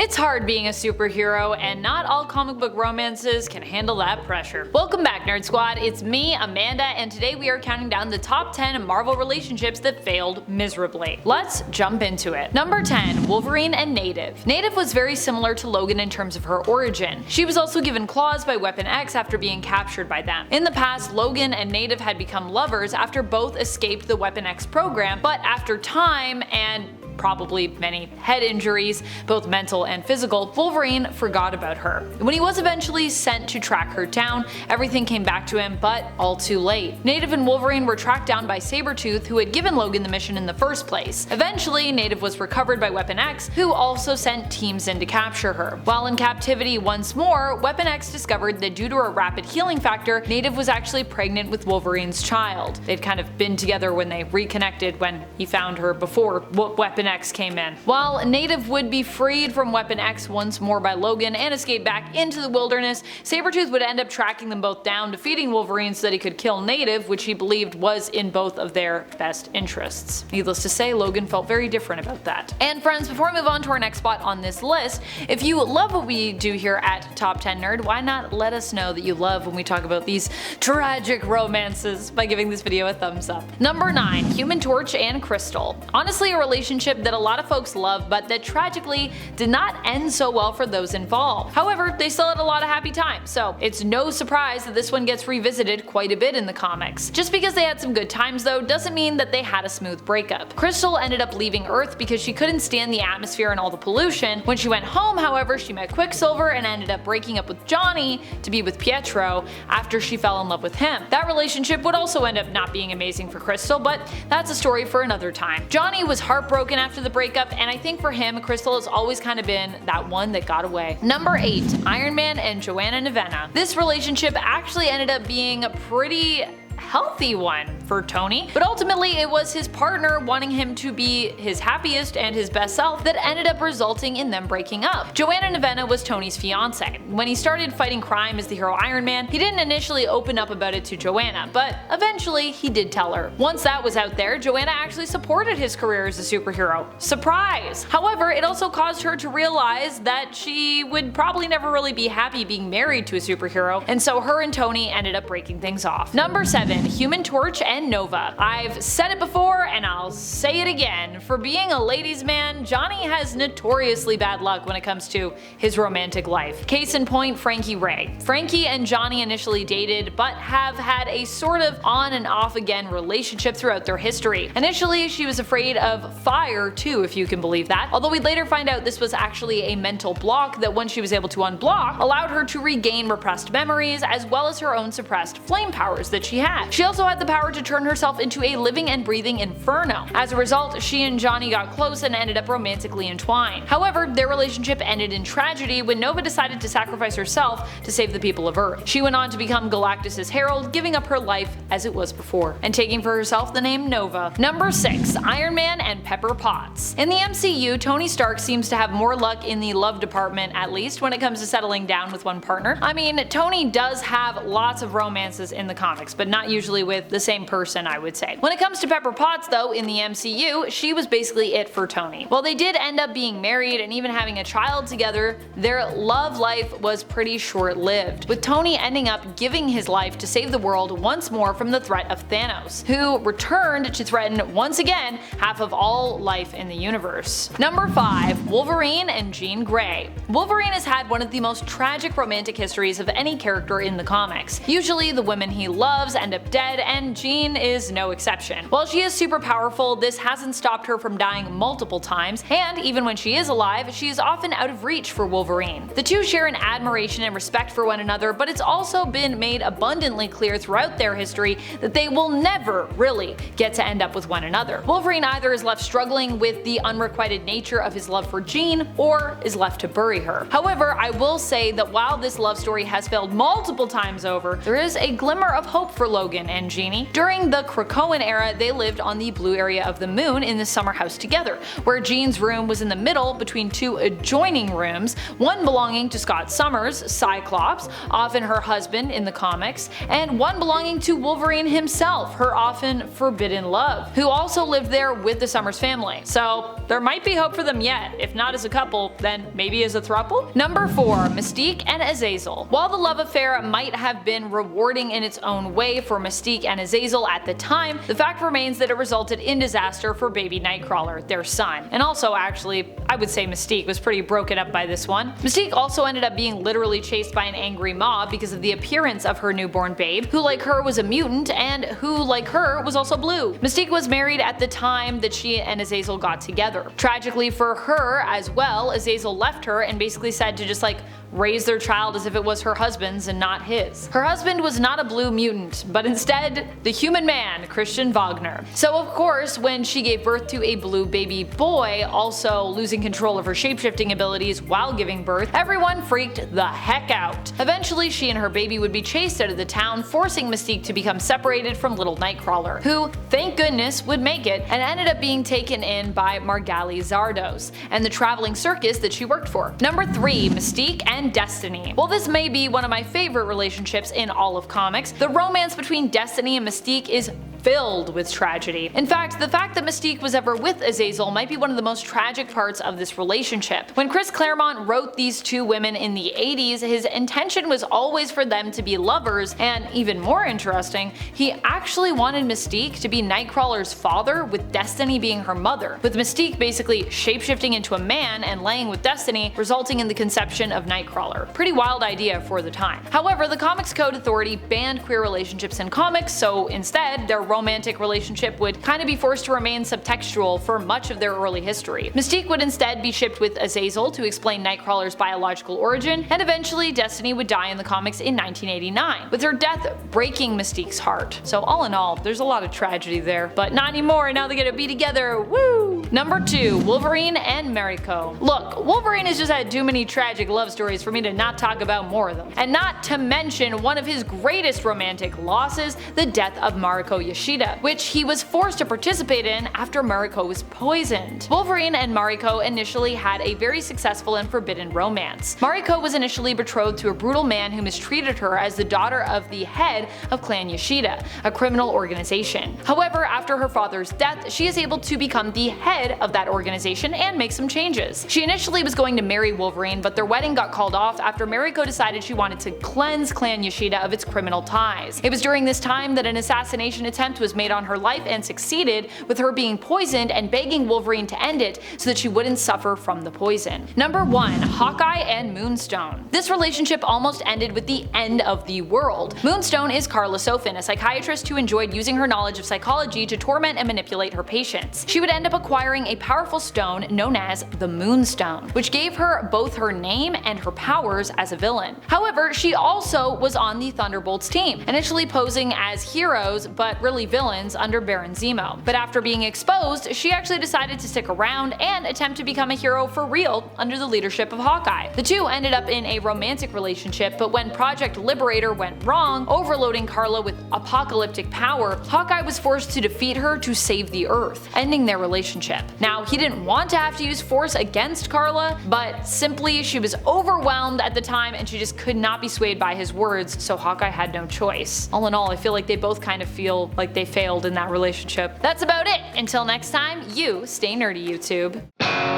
It's hard being a superhero, and not all comic book romances can handle that pressure. Welcome back, Nerd Squad. It's me, Amanda, and today we are counting down the top 10 Marvel relationships that failed miserably. Let's jump into it. Number 10. Wolverine and Native. Native was very similar to Logan in terms of her origin. She was also given claws by Weapon X after being captured by them. In the past, Logan and Native had become lovers after both escaped the Weapon X program, but after time and probably many head injuries, both mental and physical, Wolverine forgot about her. When he was eventually sent to track her down, everything came back to him, but all too late. Native and Wolverine were tracked down by Sabretooth, who had given Logan the mission in the first place. Eventually, Native was recovered by Weapon X, who also sent teams in to capture her. While in captivity once more, Weapon X discovered that due to a rapid healing factor, Native was actually pregnant with Wolverine's child. They'd kind of been together when they reconnected when he found her before Weapon X came in. While Native would be freed from Weapon X once more by Logan and escape back into the wilderness, Sabretooth would end up tracking them both down, defeating Wolverine so that he could kill Native, which he believed was in both of their best interests. Needless to say, Logan felt very different about that. And friends, before we move on to our next spot on this list, if you love what we do here at Top 10 Nerd, why not let us know that you love when we talk about these tragic romances by giving this video a thumbs up. Number 9. Human Torch and Crystal. Honestly, a relationship that a lot of folks love, but that tragically did not end so well for those involved. However, they still had a lot of happy times, so it's no surprise that this one gets revisited quite a bit in the comics. Just because they had some good times though, doesn't mean that they had a smooth breakup. Crystal ended up leaving Earth because she couldn't stand the atmosphere and all the pollution. When she went home, however, she met Quicksilver and ended up breaking up with Johnny to be with Pietro after she fell in love with him. That relationship would also end up not being amazing for Crystal, but that's a story for another time. Johnny was heartbroken after the breakup, and I think for him, Crystal has always kind of been that one that got away. Number 8. Iron Man and Joanna Nivena. This relationship actually ended up being a pretty healthy one for Tony, but ultimately it was his partner wanting him to be his happiest and his best self that ended up resulting in them breaking up. Joanna Nivena was Tony's fiance. When he started fighting crime as the hero Iron Man, he didn't initially open up about it to Joanna, but eventually he did tell her. Once that was out there, Joanna actually supported his career as a superhero. Surprise! However, it also caused her to realize that she would probably never really be happy being married to a superhero, and so her and Tony ended up breaking things off. Number 7. Human Torch and Nova. I've said it before and I'll say it again. For being a ladies' man, Johnny has notoriously bad luck when it comes to his romantic life. Case in point, Frankie Ray. Frankie and Johnny initially dated, but have had a sort of on and off again relationship throughout their history. Initially, she was afraid of fire too, if you can believe that, although we'd later find out this was actually a mental block that once she was able to unblock, allowed her to regain repressed memories as well as her own suppressed flame powers that she had. She also had the power to turn herself into a living and breathing inferno. As a result, she and Johnny got close and ended up romantically entwined. However, their relationship ended in tragedy when Nova decided to sacrifice herself to save the people of Earth. She went on to become Galactus' herald, giving up her life as it was before, and taking for herself the name Nova. Number 6. Iron Man and Pepper Potts. In the MCU, Tony Stark seems to have more luck in the love department, at least when it comes to settling down with one partner. I mean, Tony does have lots of romances in the comics, but not usually with the same person, I would say. When it comes to Pepper Potts though, in the MCU, she was basically it for Tony. While they did end up being married and even having a child together, their love life was pretty short-lived, with Tony ending up giving his life to save the world once more from the threat of Thanos, who returned to threaten once again half of all life in the universe. Number 5. Wolverine and Jean Grey. Wolverine has had one of the most tragic romantic histories of any character in the comics. Usually the women he loves end up dead, and Jean is no exception. While she is super powerful, this hasn't stopped her from dying multiple times, and even when she is alive, she is often out of reach for Wolverine. The two share an admiration and respect for one another, but it's also been made abundantly clear throughout their history that they will never really get to end up with one another. Wolverine either is left struggling with the unrequited nature of his love for Jean, or is left to bury her. However, I will say that while this love story has failed multiple times over, there is a glimmer of hope for Logan and Jeannie. During the Krakoan era, they lived on the the blue area of the moon in the summer house together, where Jean's room was in the middle between two adjoining rooms, one belonging to Scott Summers, Cyclops, often her husband in the comics, and one belonging to Wolverine himself, her often forbidden love, who also lived there with the Summers family. So there might be hope for them yet, if not as a couple, then maybe as a throuple? Number 4. Mystique and Azazel. While the love affair might have been rewarding in its own way for Mystique and Azazel at the time, the fact remains that it resulted in disaster for baby Nightcrawler, their son. And also, actually, I would say Mystique was pretty broken up by this one. Mystique also ended up being literally chased by an angry mob because of the appearance of her newborn babe, who like her was a mutant and who like her was also blue. Mystique was married at the time that she and Azazel got together. Tragically for her as well, Azazel left her and basically said to just raise their child as if it was her husband's and not his. Her husband was not a blue mutant, but instead the human man, Christian Wagner. So of course, when she gave birth to a blue baby boy, also losing control of her shapeshifting abilities while giving birth, everyone freaked the heck out. Eventually, she and her baby would be chased out of the town, forcing Mystique to become separated from little Nightcrawler, who, thank goodness, would make it and ended up being taken in by Margali Zardos and the traveling circus that she worked for. Number 3. Mystique and Destiny. While this may be one of my favorite relationships in all of comics, the romance between Destiny and Mystique is filled with tragedy. In fact, the fact that Mystique was ever with Azazel might be one of the most tragic parts of this relationship. When Chris Claremont wrote these two women in the 80s, his intention was always for them to be lovers, and even more interesting, he actually wanted Mystique to be Nightcrawler's father, with Destiny being her mother, with Mystique basically shapeshifting into a man and laying with Destiny, resulting in the conception of Nightcrawler. Pretty wild idea for the time. However, the Comics Code Authority banned queer relationships in comics, so instead, their romantic relationship would kind of be forced to remain subtextual for much of their early history. Mystique would instead be shipped with Azazel to explain Nightcrawler's biological origin, and eventually Destiny would die in the comics in 1989, with her death breaking Mystique's heart. So all in all, there's a lot of tragedy there. But not anymore, now they get to be together, woo! Number 2. Wolverine and Mariko. Look, Wolverine has just had too many tragic love stories for me to not talk about more of them. And not to mention one of his greatest romantic losses, the death of Mariko Yashida, which he was forced to participate in after Mariko was poisoned. Wolverine and Mariko initially had a very successful and forbidden romance. Mariko was initially betrothed to a brutal man who mistreated her as the daughter of the head of Clan Yashida, a criminal organization. However, after her father's death, she is able to become the head of that organization and make some changes. She initially was going to marry Wolverine, but their wedding got called off after Mariko decided she wanted to cleanse Clan Yashida of its criminal ties. It was during this time that an assassination attempt was made on her life and succeeded, with her being poisoned and begging Wolverine to end it so that she wouldn't suffer from the poison. Number 1. Hawkeye and Moonstone. This relationship almost ended with the end of the world. Moonstone is Carla Sofin, a psychiatrist who enjoyed using her knowledge of psychology to torment and manipulate her patients. She would end up acquiring a powerful stone known as the Moonstone, which gave her both her name and her powers as a villain. However, she also was on the Thunderbolts team, initially posing as heroes but really villains under Baron Zemo. But after being exposed, she actually decided to stick around and attempt to become a hero for real under the leadership of Hawkeye. The two ended up in a romantic relationship, but when Project Liberator went wrong, overloading Carla with apocalyptic power, Hawkeye was forced to defeat her to save the Earth, ending their relationship. Now, he didn't want to have to use force against Carla, but simply she was overwhelmed at the time and she just could not be swayed by his words, so Hawkeye had no choice. All in all, I feel like they both kind of feel like they failed in that relationship. That's about it. Until next time, you stay nerdy, YouTube.